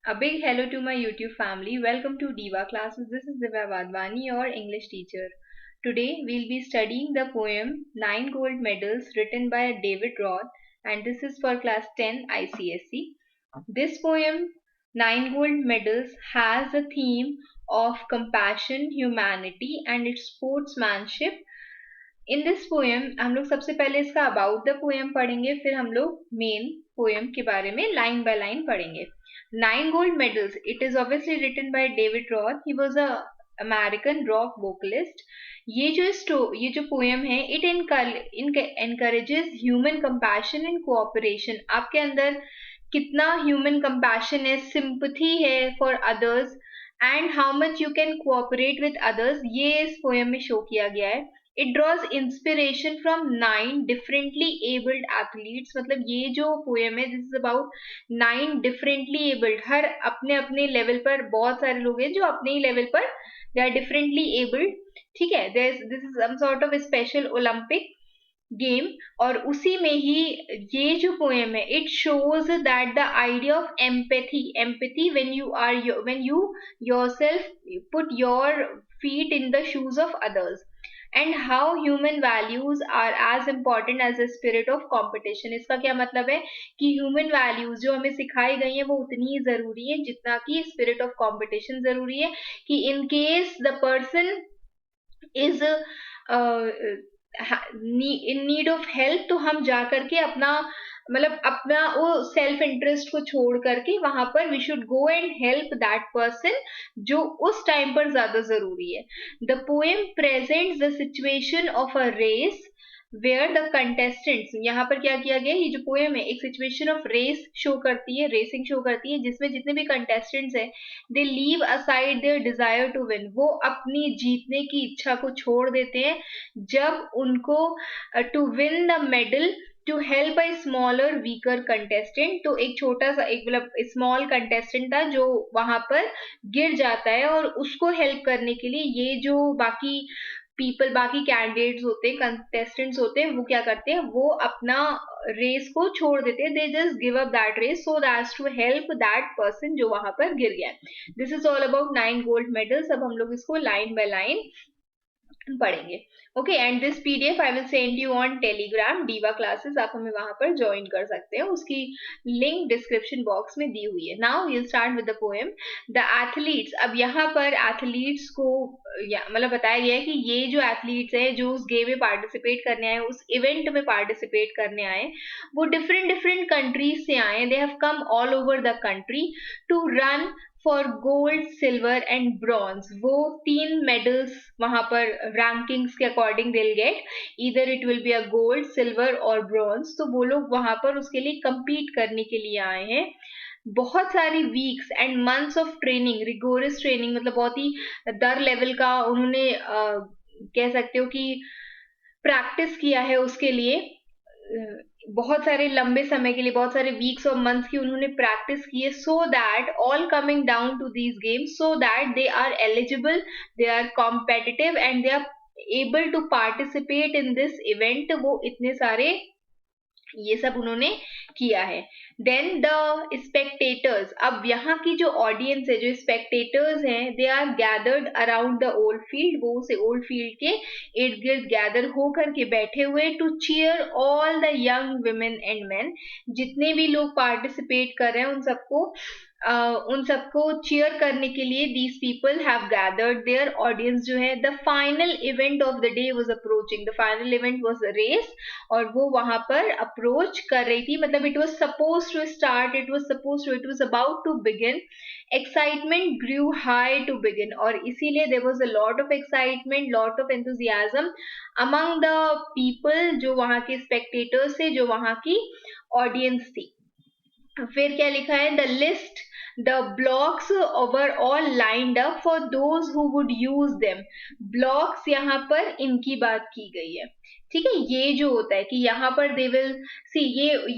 A big hello to my YouTube family. Welcome to Diva Classes. This is Divya Vadvani, your English teacher. Today we'll be studying the poem Nine Gold Medals written by David Roth, and this is for class 10 ICSE. This poem, Nine Gold Medals, has a theme of compassion, humanity, and its sportsmanship. In this poem हम लोग सबसे पहले इसका about the poem पढ़ेंगे, फिर हम लोग main poem के बारे में लाइन बाय लाइन पढ़ेंगे. Nine gold medals, it is obviously written by David Roth. He was a American rock vocalist. ये जो पोएम है, it encourages human compassion and cooperation. आपके अंदर कितना ह्यूमन कंपैशन है, सिंपथी है for others, and how much you can cooperate with others, ये इस पोएम में शो किया गया है. It draws inspiration from 9 differently abled athletes. मतलब ये जो पोएम है, this is about 9 differently abled. हर अपने अपने लेवल पर बहुत सारे लोग हैं जो अपने ही लेवल पर दे आर डिफरेंटली एबल्ड. ठीक है, this is some sort of special Olympic game. और उसी में ही ये जो पोएम है, it shows that the idea of empathy when you yourself put your feet in the shoes of others, and how human values are as important as the spirit of competition. इसका क्या मतलब है कि human values जो हमें सिखाई गई हैं वो उतनी ही जरूरी है जितना कि स्पिरिट ऑफ कंपटीशन जरूरी है. कि in case the person is in need of help, तो हम जा करके अपना मतलब अपना वो सेल्फ इंटरेस्ट को छोड़ करके वहां पर we should go and help that person जो उस टाइम पर ज्यादा जरूरी है. The poem presents the situation of a race where the contestants. यहाँ पर क्या किया गया, ये जो पोएम है एक सिचुएशन ऑफ रेस शो करती है, रेसिंग शो करती है, जिसमें जितने भी कंटेस्टेंट्स हैं they leave aside their desire to win. वो अपनी जीतने की इच्छा को छोड़ देते हैं जब उनको to win the medal to help a smaller weaker contestant. तो एक छोटा सा एक मतलब स्मॉल कंटेस्टेंट था जो वहां पर गिर जाता है, और उसको हेल्प करने के लिए ये जो बाकी कैंडिडेट्स होते हैं, कंटेस्टेंट्स होते हैं, वो क्या करते हैं, वो अपना रेस को छोड़ देते हैं. They just give up that race so that to help that person जो वहां पर गिर गया. This is all about 9 gold medals. अब हम लोग इसको लाइन बाय लाइन पढ़ेंगे. Okay, and this PDF I will send you on Telegram Diva classes. आप हमें वहां पर ज्वाइन कर सकते हैं, उसकी लिंक डिस्क्रिप्शन बॉक्स में दी हुई है. Now we'll start with the poem the athletes. अब यहाँ पर एथलीट्स को मतलब बताया गया है कि ये जो एथलीट्स है जो उस गेम में पार्टिसिपेट करने आए, उस इवेंट में पार्टिसिपेट करने आए, वो डिफरेंट डिफरेंट कंट्रीज से आए. They have come all over the country to run for gold, silver and bronze. वो 3 मेडल्स वहां पर रैंकिंग्स के अकॉर्डिंग दिल गेट, इधर it will be a gold, silver और ब्रॉन्ज. तो वो लोग वहां पर उसके लिए compete करने के लिए आए हैं. बहुत सारी weeks and months of training, rigorous training, मतलब बहुत ही दर लेवल का उन्होंने कह सकते हो कि प्रैक्टिस किया है उसके लिए. बहुत सारे लंबे समय के लिए, बहुत सारे वीक्स और मंथ्स की उन्होंने प्रैक्टिस की है, so that all coming down to these games so that they are eligible, they are competitive and they are able to participate in this event. वो इतने सारे ये सब उन्होंने किया है. Then the spectators. अब यहाँ की जो ऑडियंस है, जो स्पेक्टेटर्स हैं, they are gathered around the old field. वो उसे ओल्ड फील्ड के इर्द गिर्द गैदर होकर के बैठे हुए to cheer all the young women and men. जितने भी लोग पार्टिसिपेट कर रहे हैं उन सबको चीयर करने के लिए these people have gathered there. Audience जो है, the final event of the day was approaching. The final event was the race, और वो वहां पर अप्रोच कर रही थी. मतलब it was suppose to start, it was about to begin. Excitement grew high to begin, और इसीलिए there was a lot of excitement, lot of enthusiasm among the people जो वहां के स्पेक्टेटर्स थे, जो वहां की ऑडियंस थी. फिर क्या लिखा है, the list the blocks were all lined up for those who would use them. blocks यहाँ पर इनकी बात की गई है. ठीक है, ये जो होता है कि यहाँ पर दे विल सी,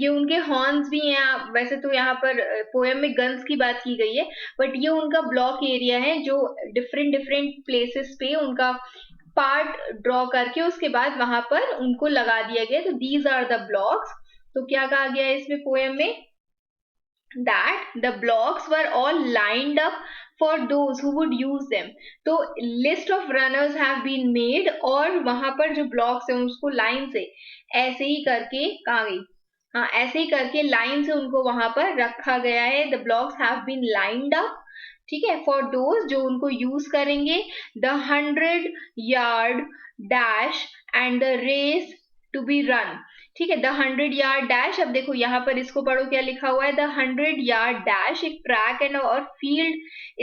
ये उनके हॉर्न्स भी हैं. वैसे तो यहाँ पर पोएम में गन्स की बात की गई है, बट ये उनका ब्लॉक एरिया है जो डिफरेंट डिफरेंट प्लेसेस पे उनका पार्ट ड्रॉ करके उसके बाद वहां पर उनको लगा दिया गया. तो दीज आर द ब्लॉक्स. तो क्या कहा गया है इसमें पोएम में, that the blocks were all lined up for those who would use them. तो list of runners have been made और वहां पर जो blocks हैं उसको line से ऐसे ही करके कहाँ गई, हाँ ऐसे ही करके लाइन से उनको वहां पर रखा गया है. The blocks have been lined up, ठीक है, फॉर दोज जो उनको यूज करेंगे. The 100 yard dash and the race to be run, ठीक है. द 100 yard dash, अब देखो यहाँ पर इसको पढ़ो क्या लिखा हुआ है. द 100 yard dash एक ट्रैक एंड और फील्ड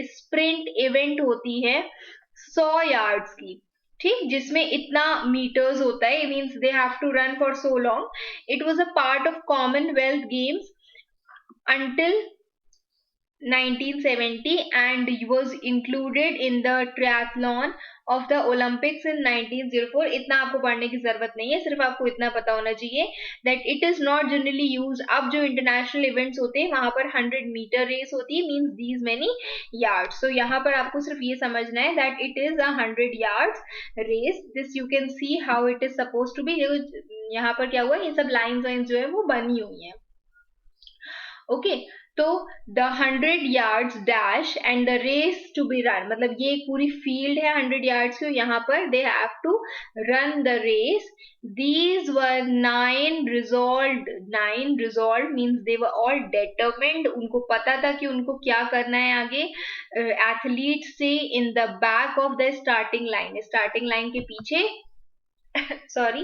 स्प्रिंट इवेंट होती है 100 yards की, ठीक, जिसमें इतना मीटर्स होता है. Means they have to run for so long. It was a part of Commonwealth games until 1970 and was included in the triathlon of the Olympics in 1904. इतना आपको पढ़ने की जरूरत नहीं है, सिर्फ आपको इतना पता होना चाहिए that it is not generally used. अब जो international events होते हैं वहां पर 100 meter race होती है, means these many yards. So यहाँ पर आपको सिर्फ ये समझना है that it is a 100 yards race. This you can see how it is supposed to be. यहाँ पर क्या हुआ, ये सब lines जो है वो बनी हुई है. ओके, तो the 100 yards dash and the race to be run, मतलब ये एक पूरी फील्ड है 100 yards की, यहाँ पर they have to run the race. These were 9 resolved means they were all determined. उनको पता था कि उनको क्या करना है आगे. एथलीट्स से in the back of the starting line के पीछे सॉरी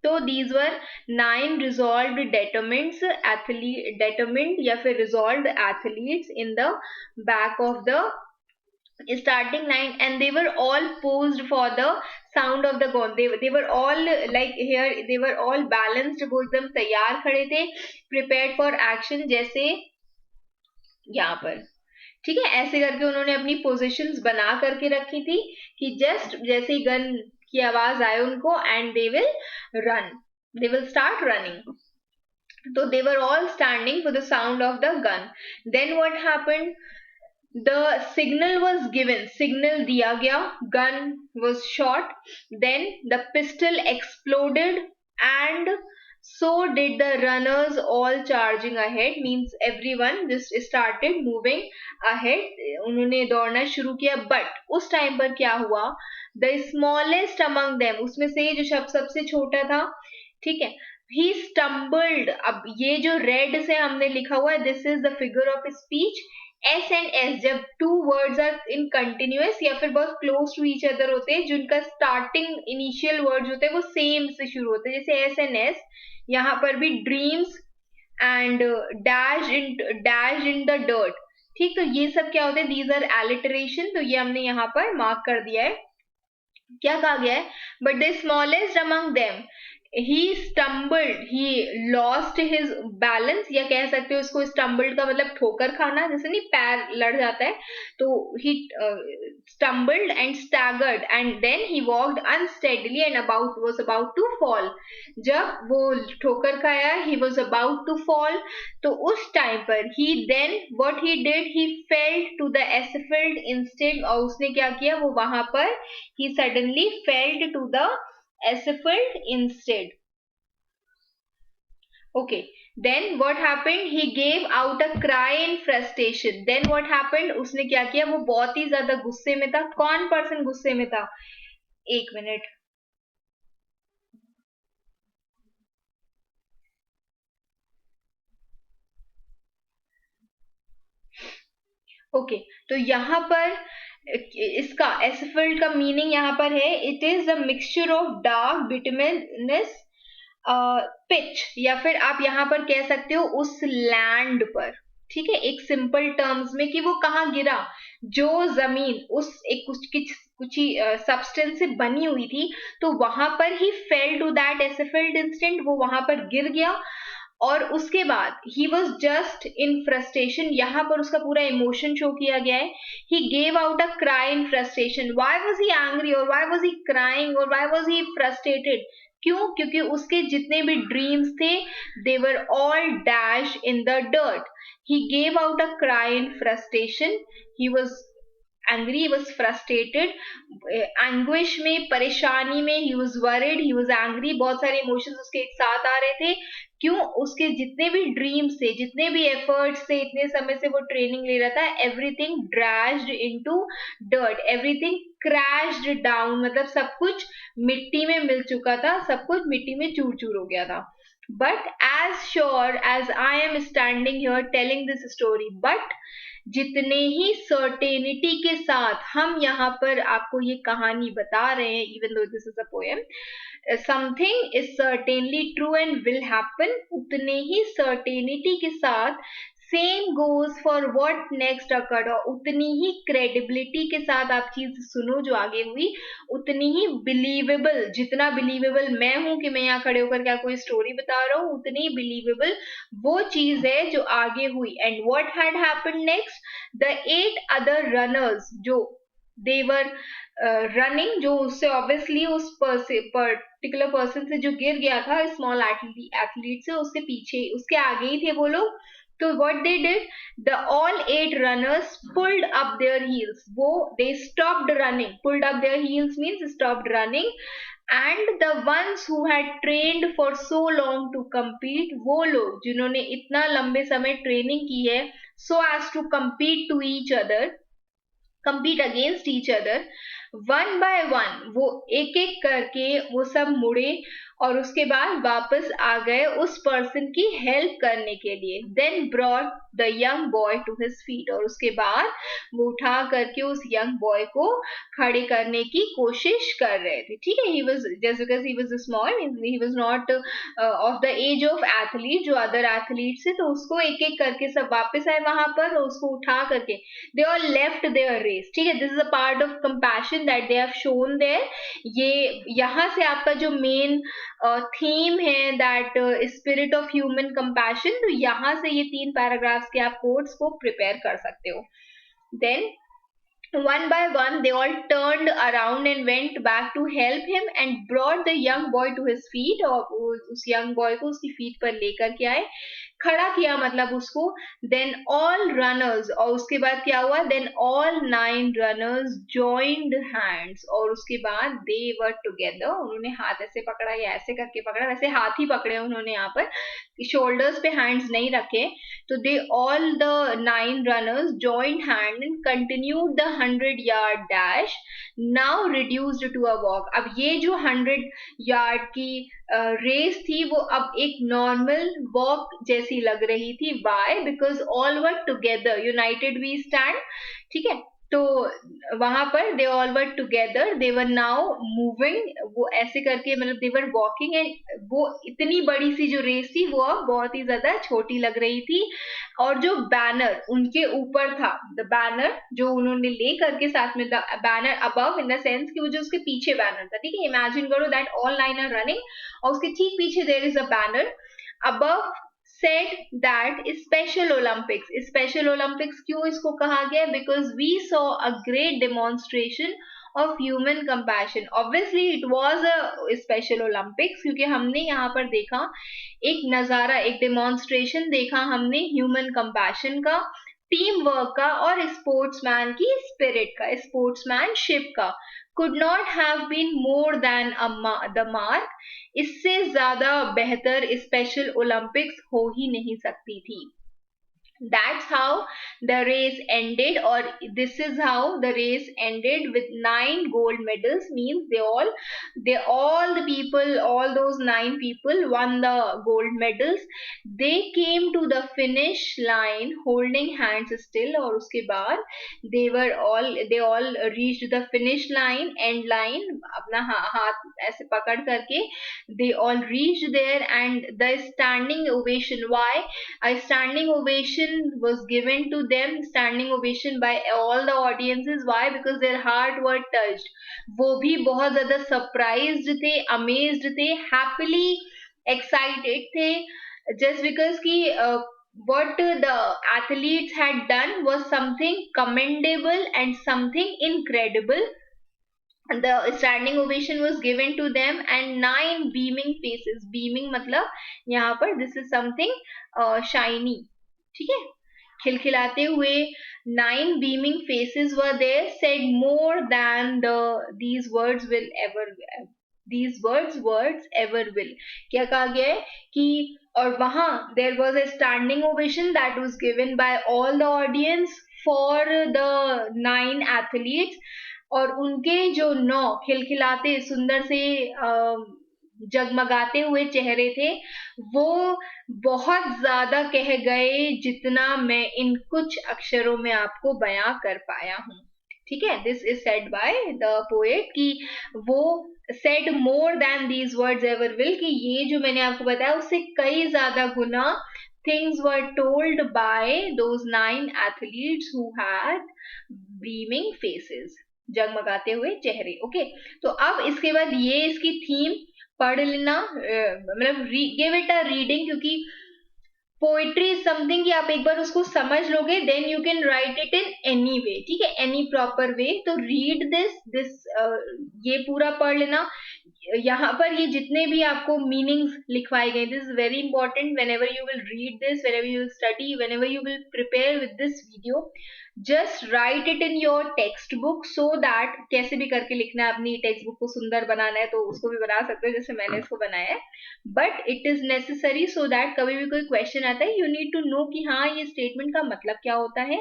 तो these were 9 resolved determined या फिर resolved athletes in the back of the starting line, and they were all posed for the sound of the gong. They were all like here, they were all balanced, वो एकदम तैयार खड़े थे, prepared for action, जैसे यहाँ पर, ठीक है. ऐसे करके उन्होंने अपनी पोजीशंस बना करके रखी थी कि जस्ट जैसे ही गन की आवाज आए उनको and they will start running. तो they were all standing for the sound of the gun. Then what happened, the signal was given, signal दिया गया, gun was shot, then the pistol exploded and so did the runners, all charging ahead, means everyone just started moving ahead. उन्होंने दौड़ना शुरू किया. But उस time पर क्या हुआ, the smallest among them, उसमें से जो सबसे छोटा था, ठीक है, he stumbled. अब ये जो रेड से हमने लिखा हुआ है, this is the figure of speech. S and S जब two words are in continuous या फिर बहुत क्लोज टू ईच अदर होते हैं, जिनका स्टार्टिंग इनिशियल वर्ड्स होते हैं वो सेम से शुरू होते हैं, जैसे S and S. यहाँ पर भी dreams and dash in the dirt, ठीक. तो ये सब क्या होते हैं, दीज आर एलिटरेशन. तो ये हमने यहाँ पर मार्क कर दिया है. क्या कहा गया है, but the smallest among them he stumbled, he lost his balance, या कह सकते हो इसको stumbled का मतलब ठोकर खाना, जैसे नहीं पैर लड़ जाता है, तो he stumbled and staggered and then he walked unsteadily and was about to fall. जब वो ठोकर खाया, he was about to fall, तो उस टाइम पर what he did, he fell to the asphalt instead. और उसने क्या किया, वो वहां पर he suddenly fell to the asphalt instead. Okay, then what happened, he gave out a cry in frustration. Then what happened, उसने क्या किया, वो बहुत ही ज्यादा गुस्से में था. कौन पर्सन गुस्से में था, एक मिनट. ओके, तो यहाँ पर इसका एसफल्ट का मीनिंग यहाँ पर है, it is the mixture of dark bituminous pitch, या फिर आप यहाँ पर कह सकते हो उस लैंड पर, ठीक है, एक सिंपल टर्म्स में कि वो कहाँ गिरा, जो जमीन उस एक कुछ ही सब्सटेंस से बनी हुई थी, तो वहां पर he fell to that asphalt instant, वो वहां पर गिर गया. और उसके बाद he was just in frustration, यहाँ पर उसका पूरा इमोशन शो किया गया है. He gave out a cry in frustration. Why was he angry और वाई वॉज ही क्राइंग और वाई वॉज ही फ्रस्ट्रेटेड, क्यों, क्योंकि उसके जितने भी ड्रीम्स थे they were all dashed in the dirt. He gave out a cry in frustration. He was angry, he was frustrated, anguish में, परेशानी में, he was worried, he was angry, बहुत सारे इमोशंस उसके एक साथ आ रहे थे. क्यों? उसके जितने भी ड्रीम्स थे, जितने भी एफर्ट्स थे, इतने समय से वो ट्रेनिंग ले रहा था, everything dashed into dirt, everything crashed down, मतलब सब कुछ मिट्टी में मिल चुका था, सब कुछ मिट्टी में चूर चूर हो गया था. But as sure as I am standing here telling this story, but जितने ही सर्टेनिटी के साथ हम यहाँ पर आपको ये कहानी बता रहे हैं, even though this is a poem, something is certainly true and will happen, उतने ही सर्टेनिटी के साथ same goes for what next occurred, और उतनी ही क्रेडिबिलिटी के साथ आप चीज सुनो जो आगे हुई, उतनी ही बिलीवेबल, जितना बिलीवेबल मैं हूं कि मैं यहाँ खड़े होकर क्या कोई स्टोरी बता रहा हूँ, उतनी ही बिलीवेबल वो चीज है जो आगे हुई. And what had happened next, the 8 other runners जो दे वर रनिंग, जो उससे ऑब्वियसली उस पर्टिकुलर पर्सन से जो गिर गया था, स्मॉल एथलीट से, उससे पीछे उसके आगे ही थे वो लोग. So what they did, the all 8 runners pulled up their heels. They stopped running. Pulled up their heels means stopped running. And the ones who had trained for so long to compete, वो लोग जिन्होंने इतना लंबे समय training की है, so as to compete to each other, compete against each other, one by one वो एक एक करके वो सब मुड़े और उसके बाद वापस आ गए उस पर्सन की हेल्प करने के लिए. Then brought the young boy to his feet, और उसके बाद वो उठा करके उस यंग बॉय को खड़े करने की कोशिश कर रहे थे. ठीक है, he was just because he was small, he was not of the age of athlete जो अदर एथलीट्स थे, तो उसको एक एक करके सब वापस आए वहां पर और उसको उठा करके they all left their race. ठीक है, this is a part of compassion that they have shown there. ये यहाँ से आपका जो मेन थीम है that spirit of human compassion, तो यहाँ से ये 3 पैराग्राफ्स के आप कोट्स को प्रिपेयर कर सकते हो. Then one by one they all turned around and went back to help him and brought the young boy to his feet, और उस young boy को उसकी feet पर लेकर के आए, खड़ा किया मतलब उसको. then all runners, और उसके बाद क्या हुआ, then all 9 runners joined hands, और उसके बाद they were together, उन्होंने हाथ ऐसे पकड़ा या ऐसे करके पकड़ा, वैसे हाथ ही पकड़े उन्होंने, यहाँ पर shoulders पे hands नहीं रखे, तो they all the 9 runners joined hand and continued the 100-yard dash, now reduced to a walk. अब ये जो 100 यार्ड की रेस थी वो अब एक नॉर्मल वॉक जैसी लग रही थी. Why? Because all were together, united we stand. ठीक है, तो वहां पर they all were together, they were now moving, वो ऐसे करके मतलब दे वर वॉकिंग, एंड वो इतनी बड़ी सी जो रेस थी वो अब बहुत ही ज्यादा छोटी लग रही थी. और जो बैनर उनके ऊपर था, द बैनर जो उन्होंने ले करके साथ में, the banner above in the sense कि वो जो उसके पीछे बैनर था. ठीक है, इमेजिन करो दैट ऑल 9 आर रनिंग और उसके ठीक पीछे there is a banner above said that Special Olympics. Special Olympics क्यों इसको कहा गया? Because we saw a great demonstration of human compassion. Obviously it was a Special Olympics क्योंकि हमने यहाँ पर देखा एक नजारा, एक demonstration देखा हमने human compassion का, टीम वर्क का और स्पोर्ट्समैन की स्पिरिट का, स्पोर्ट्समैनशिप का. could not have been more than the mark. इससे ज्यादा बेहतर स्पेशल ओलंपिक्स हो ही नहीं सकती थी. That's how the race ended, or this is how the race ended with 9 gold medals. Means all the people, all those 9 people won the gold medals. They came to the finish line holding hands still, और उसके बाद they all reached the finish line, end line, अपना हाथ ऐसे पकड़ करके they all reached there, and the standing ovation. Why a standing ovation was given to them, standing ovation by all the audiences? Why? Because their heart were touched. वो भी बहुत ज्यादा surprised थे, amazed थे, happily excited थे, just because कि what the athletes had done was something commendable and something incredible. The standing ovation was given to them, and 9 beaming faces. Beaming मतलब यहाँ पर this is something shiny. ठीक है, खिलखिलाते हुए 9 beaming faces were there, said more than these words will ever, these words ever will. क्या कहा गया है कि और वहां there was a standing ovation that was given by all the audience for the 9 athletes, और उनके जो 9 खिलखिलाते सुंदर से जगमगाते हुए चेहरे थे, वो बहुत ज्यादा कह गए जितना मैं इन कुछ अक्षरों में आपको बयां कर पाया हूं. ठीक है, this is said by the poet कि वो said more than these words ever will, कि ये जो मैंने आपको बताया उससे कई ज्यादा गुना things were told by those 9 athletes who had beaming faces, जगमगाते हुए चेहरे. ओके, तो अब इसके बाद ये इसकी थीम पढ़ लेना, मतलब गिव इट अ रीडिंग, क्योंकि पोइट्री इज समथिंग कि आप एक बार उसको समझ लोगे then you can write it in any way. ठीक है, एनी प्रॉपर वे. तो रीड दिस ये पूरा पढ़ लेना. यहाँ पर ये जितने भी आपको मीनिंग्स लिखवाए गए, this is very important. Whenever you will read this, whenever you will study, whenever you will prepare with this video, just right it in your text book, so that कैसे भी करके लिखना है, अपनी टेक्स्ट बुक को सुंदर बनाना है तो उसको भी बना सकते हो जैसे मैंने इसको बनाया है. But it is necessary so that कभी भी कोई क्वेश्चन आता है, यू नीड टू नो कि हाँ ये स्टेटमेंट का मतलब क्या होता है.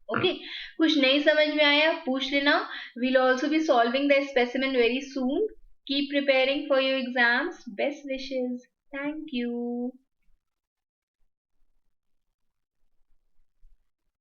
ओके, कुछ नहीं समझ में आया पूछ लेना. We'll also be solving the specimen very soon. Keep preparing for your exams. Best wishes. Thank you.